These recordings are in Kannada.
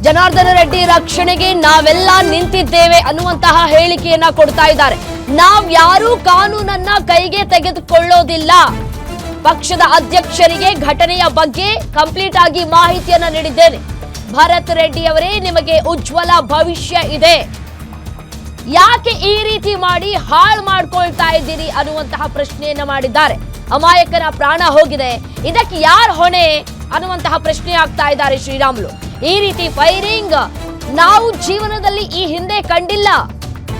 ಜನಾರ್ದನ ರೆಡ್ಡಿ ರಕ್ಷಣೆಗೆ ನಾವೆಲ್ಲ ನಿಂತಿದ್ದೇವೆ ಅನ್ನುವಂತಹ ಹೇಳಿಕೆಯನ್ನ ಕೊಡ್ತಾ ಇದ್ದಾರೆ. ನಾವ್ಯಾರೂ ಕಾನೂನನ್ನ ಕೈಗೆ ತೆಗೆದುಕೊಳ್ಳೋದಿಲ್ಲ. ಪಕ್ಷದ ಅಧ್ಯಕ್ಷರಿಗೆ ಘಟನೆಯ ಬಗ್ಗೆ ಕಂಪ್ಲೀಟ್ ಆಗಿ ಮಾಹಿತಿಯನ್ನ ನೀಡಿದ್ದೇನೆ. ಭರತ್ ರೆಡ್ಡಿ ಅವರೇ, ನಿಮಗೆ ಉಜ್ವಲ ಭವಿಷ್ಯ ಇದೆ, ಯಾಕೆ ಈ ರೀತಿ ಮಾಡಿ ಹಾಳು ಮಾಡ್ಕೊಳ್ತಾ ಇದ್ದೀರಿ ಅನ್ನುವಂತಹ ಪ್ರಶ್ನೆಯನ್ನ ಮಾಡಿದ್ದಾರೆ. ಅಮಾಯಕನ ಪ್ರಾಣ ಹೋಗಿದೆ, ಇದಕ್ಕೆ ಯಾರು ಹೊಣೆ ಅನ್ನುವಂತಹ ಪ್ರಶ್ನೆ ಆಗ್ತಾ ಇದ್ದಾರೆ ಶ್ರೀರಾಮುಲು. ಈ ರೀತಿ ಫೈರಿಂಗ್ ನಾವು ಜೀವನದಲ್ಲಿ ಈ ಹಿಂದೆ ಕಂಡಿಲ್ಲ.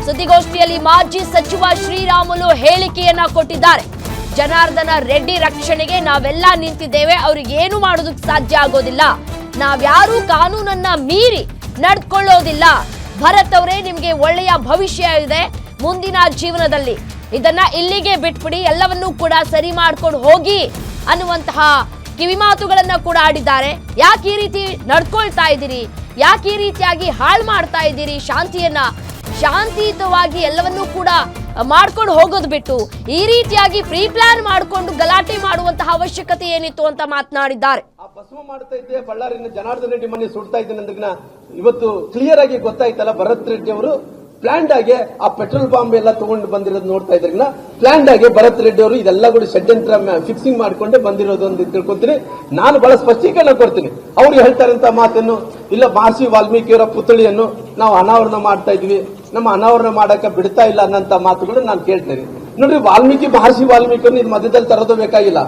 ಸುದ್ದಿಗೋಷ್ಠಿಯಲ್ಲಿ ಮಾಜಿ ಸಚಿವ ಶ್ರೀರಾಮುಲು ಹೇಳಿಕೆಯನ್ನ ಕೊಟ್ಟಿದ್ದಾರೆ. ಜನಾರ್ದನ ರೆಡ್ಡಿ ರಕ್ಷಣೆಗೆ ನಾವೆಲ್ಲ ನಿಂತಿದ್ದೇವೆ, ಅವ್ರಿಗೆ ಏನು ಮಾಡೋದಕ್ಕೆ ಸಾಧ್ಯ ಆಗೋದಿಲ್ಲ. ನಾವ್ಯಾರೂ ಕಾನೂನನ್ನ ಮೀರಿ ನಡೆದುಕೊಳ್ಳೋದಿಲ್ಲ. ಭರತ್ ಅವರೇ, ನಿಮ್ಗೆ ಒಳ್ಳೆಯ ಭವಿಷ್ಯ ಇದೆ ಮುಂದಿನ ಜೀವನದಲ್ಲಿ. ಇದನ್ನ ಇಲ್ಲಿಗೆ ಬಿಟ್ಬಿಡಿ, ಎಲ್ಲವನ್ನೂ ಕೂಡ ಸರಿ ಮಾಡ್ಕೊಂಡು ಹೋಗಿ ಅನ್ನುವಂತಹ ಕಿವಿ ಮಾತುಗಳನ್ನ ಕೂಡ ಆಡಿದ್ದಾರೆ. ಯಾಕೆ ಈ ರೀತಿ ನಡ್ಕೊಳ್ತಾ ಇದ್ದೀರಿ, ಯಾಕೆ ಈ ರೀತಿಯಾಗಿ ಹಾಳು ಮಾಡ್ತಾ ಇದ್ದೀರಿ ಶಾಂತಿಯನ್ನ, ಶಾಂತಿಯುತವಾಗಿ ಎಲ್ಲವನ್ನೂ ಕೂಡ ಮಾಡ್ಕೊಂಡು ಹೋಗೋದು ಬಿಟ್ಟು ಈ ರೀತಿಯಾಗಿ ಪ್ರೀ ಪ್ಲಾನ್ ಮಾಡಿಕೊಂಡು ಗಲಾಟೆ ಮಾಡುವಂತಹ ಅವಶ್ಯಕತೆ ಏನಿತ್ತು ಅಂತ ಮಾತನಾಡಿದ್ದಾರೆ. ಭಸ್ಮ ಮಾಡ್ತಾ ಇದ್ದೆ, ಬಳ್ಳಾರಿನ ಜನಾರ್ದನ ರೆಡ್ಡಿ ಮನೆ ಸುಡ್ತಾ ಇದ್ದೇನೆ ಅಂದಾಗ ಇವತ್ತು ಕ್ಲಿಯರ್ ಆಗಿ ಗೊತ್ತಾಯ್ತಲ್ಲ, ಭರತ್ ರೆಡ್ಡಿ ಅವರು ಪ್ಲಾಂಡ್ ಆಗಿ ಆ ಪೆಟ್ರೋಲ್ ಬಾಂಬ್ ಎಲ್ಲ ತಗೊಂಡು ಬಂದಿರೋದು ನೋಡ್ತಾ ಇದ್ರಿಂದ ಪ್ಲಾಂಡ್ ಆಗಿ ಭರತ್ ರೆಡ್ಡಿ ಅವರು ಇದೆಲ್ಲ ಕೂಡ ಷಡ್ಯಂತ್ರ ಫಿಕ್ಸಿಂಗ್ ಮಾಡ್ಕೊಂಡೆ ಬಂದಿರೋದು ಅಂತ ತಿಳ್ಕೊತೀನಿ. ನಾನು ಬಹಳ ಸ್ಪಷ್ಟೀಕರಣ ಕೊಡ್ತೀನಿ. ಅವ್ರು ಹೇಳ್ತಾರಂತ ಮಾತನ್ನು ಇಲ್ಲ, ಮಹರ್ಷಿ ವಾಲ್ಮೀಕಿಯವರ ಪುತ್ಥಳಿಯನ್ನು ನಾವು ಅನಾವರಣ ಮಾಡ್ತಾ ಇದ್ವಿ, ನಮ್ಮ ಅನಾವರಣ ಮಾಡಕ್ಕೆ ಬಿಡ್ತಾ ಇಲ್ಲ ಅನ್ನಂತ ಮಾತುಗಳು ನಾನು ಕೇಳ್ತೇನೆ. ನೋಡ್ರಿ, ಮಹರ್ಷಿ ವಾಲ್ಮೀಕಿಯನ್ನು ಇದು ಮಧ್ಯದಲ್ಲಿ ತರೋದು ಬೇಕಾಗಿಲ್ಲ.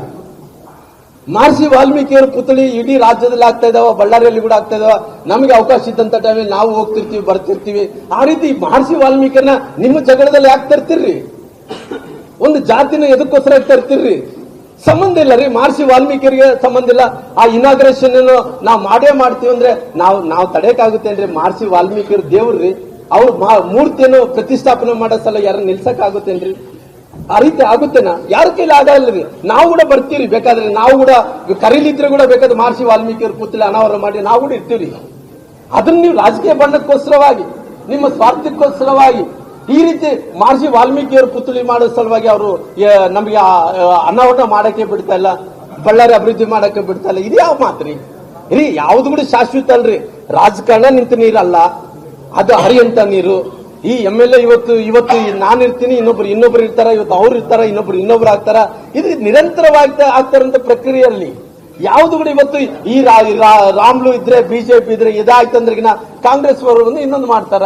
ಮಹರ್ಷಿ ವಾಲ್ಮೀಕಿಯವರ ಪುತ್ಥಳಿ ಇಡೀ ರಾಜ್ಯದಲ್ಲಿ ಆಗ್ತಾ ಇದಾವ, ಬಳ್ಳಾರಿಯಲ್ಲಿ ಕೂಡ ಆಗ್ತಾ ಇದಾವ. ನಮಗೆ ಅವಕಾಶ ಇದ್ದಂತ ಟೈಮಲ್ಲಿ ನಾವು ಹೋಗ್ತಿರ್ತೀವಿ, ಬರ್ತಿರ್ತೀವಿ. ಆ ರೀತಿ ಮಹರ್ಷಿ ವಾಲ್ಮೀಕಿಯನ್ನ ನಿಮ್ಮ ಜಗಳದಲ್ಲಿ ಯಾಕೆ ತರ್ತಿರ್ರಿ? ಒಂದು ಜಾತಿನ ಎದಕ್ಕೋಸ್ಕರ ತರ್ತಿರ್ರಿ? ಸಂಬಂಧ ಇಲ್ಲ ರೀ, ಮಹರ್ಷಿ ವಾಲ್ಮೀಕಿಯರಿಗೆ ಸಂಬಂಧ ಇಲ್ಲ. ಆ ಇನಾಗ್ರೇಷನ್ ನಾವು ಮಾಡೇ ಮಾಡ್ತೀವಿ ಅಂದ್ರೆ ನಾವು ತಡೆಯಕ್ಕಾಗುತ್ತೇನ್ರಿ? ಮಹರ್ಷಿ ವಾಲ್ಮೀಕಿಯರು ದೇವ್ರಿ, ಅವ್ರ ಮೂರ್ತಿಯನ್ನು ಪ್ರತಿಷ್ಠಾಪನೆ ಮಾಡೋ ಸಲ ಯಾರನ್ನ ನಿಲ್ಸಕ್ ಆಗುತ್ತೇನ್ರಿ? ಆ ರೀತಿ ಆಗುತ್ತೇನಾ? ಯಾರ ಕೈಲಿ ಆಗಲ್ರಿ. ನಾವು ಕೂಡ ಬರ್ತೀವಿ, ಬೇಕಾದ್ರೆ ನಾವು ಕೂಡ ಕರೀಲಿದ್ರೆ ಕೂಡ ಬೇಕಾದ್ರೆ ಮಹರ್ಷಿ ವಾಲ್ಮೀಕಿಯವ್ರ ಪುತ್ಥಳಿ ಅನಾವರಣ ಮಾಡಿ ನಾವು ಕೂಡ ಇರ್ತೀವಿ. ಅದನ್ನ ನೀವು ರಾಜಕೀಯ ಬಣ್ಣಕ್ಕೋಸ್ಕರವಾಗಿ, ನಿಮ್ಮ ಸ್ವಾರ್ಥಕ್ಕೋಸ್ಕರವಾಗಿ ಈ ರೀತಿ ಮಹರ್ಷಿ ವಾಲ್ಮೀಕಿಯವ್ರ ಪುತ್ಥಳಿ ಮಾಡೋ ಸಲುವಾಗಿ ಅವರು ನಮಗೆ ಅನಾವರಣ ಮಾಡಕ್ಕೆ ಬಿಡ್ತಾ ಇಲ್ಲ, ಬಳ್ಳಾರಿ ಅಭಿವೃದ್ಧಿ ಮಾಡಕ್ಕೆ ಬಿಡ್ತಾ ಇಲ್ಲ. ಇದು ಯಾವ ಮಾತ್ರಿ ರೀ? ಯಾವ್ದು ಕೂಡ ಶಾಶ್ವತ ಅಲ್ರಿ. ರಾಜಕಾರಣ ನಿಂತ ನೀರಲ್ಲ, ಅದು ಹರಿಯಂತ ನೀರು. ಈ MLA ಇವತ್ತು ನಾನು ಇರ್ತೀನಿ, ಇನ್ನೊಬ್ರು ಇರ್ತಾರ, ಇವತ್ತು ಅವ್ರು ಇರ್ತಾರ, ಇನ್ನೊಬ್ರು ಆಗ್ತಾರ. ಇದು ನಿರಂತರವಾಗಿ ಆಗ್ತಾರಂತ ಪ್ರಕ್ರಿಯೆಯಲ್ಲಿ ಯಾವ್ದು ಕೂಡ ಇವತ್ತು ಈ ರಾಮ್ಲು ಇದ್ರೆ, ಬಿಜೆಪಿ ಇದ್ರೆ ಇದಾಯ್ತಂದ್ರಿಗಿನ ಕಾಂಗ್ರೆಸ್ ಅವರು ಬಂದು ಇನ್ನೊಂದು ಮಾಡ್ತಾರ,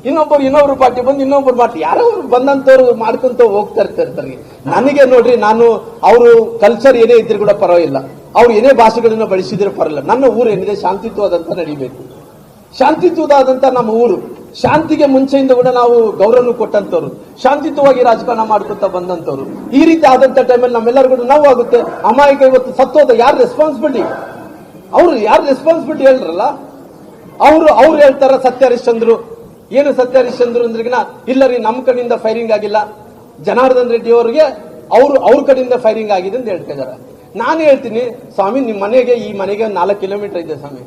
ಇನ್ನೊಬ್ರು ಪಾರ್ಟಿ ಬಂದು ಇನ್ನೊಬ್ರು ಪಾರ್ಟಿ, ಯಾರೋ ಬಂದಂತವ್ರು ಮಾಡ್ಕೊಂತ ಹೋಗ್ತಾ ಇರ್ತಾರೆ. ನನಗೆ ನೋಡ್ರಿ, ನಾನು ಅವರು ಕಲ್ಚರ್ ಏನೇ ಇದ್ರೆ ಕೂಡ ಪರವಾಗಿಲ್ಲ, ಅವ್ರು ಏನೇ ಭಾಷೆಗಳನ್ನ ಬಳಸಿದ್ರೆ ಪರವಾಗಿಲ್ಲ. ನನ್ನ ಊರು ಏನಿದೆ ಶಾಂತಿಯುತವಾದಂತ ನಡಿಬೇಕು, ಶಾಂತಿಯುತವಾದಂತ ನಮ್ಮ ಊರು. ಶಾಂತಿಗೆ ಮುಂಚೆಯಿಂದ ಕೂಡ ನಾವು ಗೌರವ ಕೊಟ್ಟಂತವ್ರು, ಶಾಂತಿಯುತವಾಗಿ ರಾಜಕಾರಣ ಮಾಡ್ಕೊತ ಬಂದಂತವ್ರು. ಈ ರೀತಿ ಆದಂತ ಟೈಮಲ್ಲಿ ನಮ್ಮೆಲ್ಲರೂ ಕೂಡ ನೋವು ಆಗುತ್ತೆ. ಅಮಾಯಕ ಇವತ್ತು ಸತ್ತೋದ ಯಾರು ರೆಸ್ಪಾನ್ಸಿಬಿಲಿಟಿ? ಯಾರು ರೆಸ್ಪಾನ್ಸಿಬಿಲಿಟಿ ಹೇಳ್ರಲ್ಲ, ಅವ್ರು ಹೇಳ್ತಾರ ಸತ್ಯ ಹರಿಶ್ಚಂದ್ರು. ಏನು ಸತ್ಯ ಹರಿಶ್ಚಂದ್ರು ಅಂದ್ರಿಗಿನ ಇಲ್ಲ ರೀ, ನಮ್ಮ ಕಡೆಯಿಂದ ಫೈರಿಂಗ್ ಆಗಿಲ್ಲ, ಜನಾರ್ದನ್ ರೆಡ್ಡಿ ಅವರಿಗೆ ಅವ್ರ ಕಡೆಯಿಂದ ಫೈರಿಂಗ್ ಆಗಿದೆ ಅಂತ ಹೇಳ್ತಾ ಇದಾರೆ. ನಾನು ಹೇಳ್ತೀನಿ, ಸ್ವಾಮಿ, ನಿಮ್ಮ ಮನೆಗೆ ಈ ಮನೆಗೆ 4 ಕಿಲೋಮೀಟರ್ ಇದೆ ಸ್ವಾಮಿ.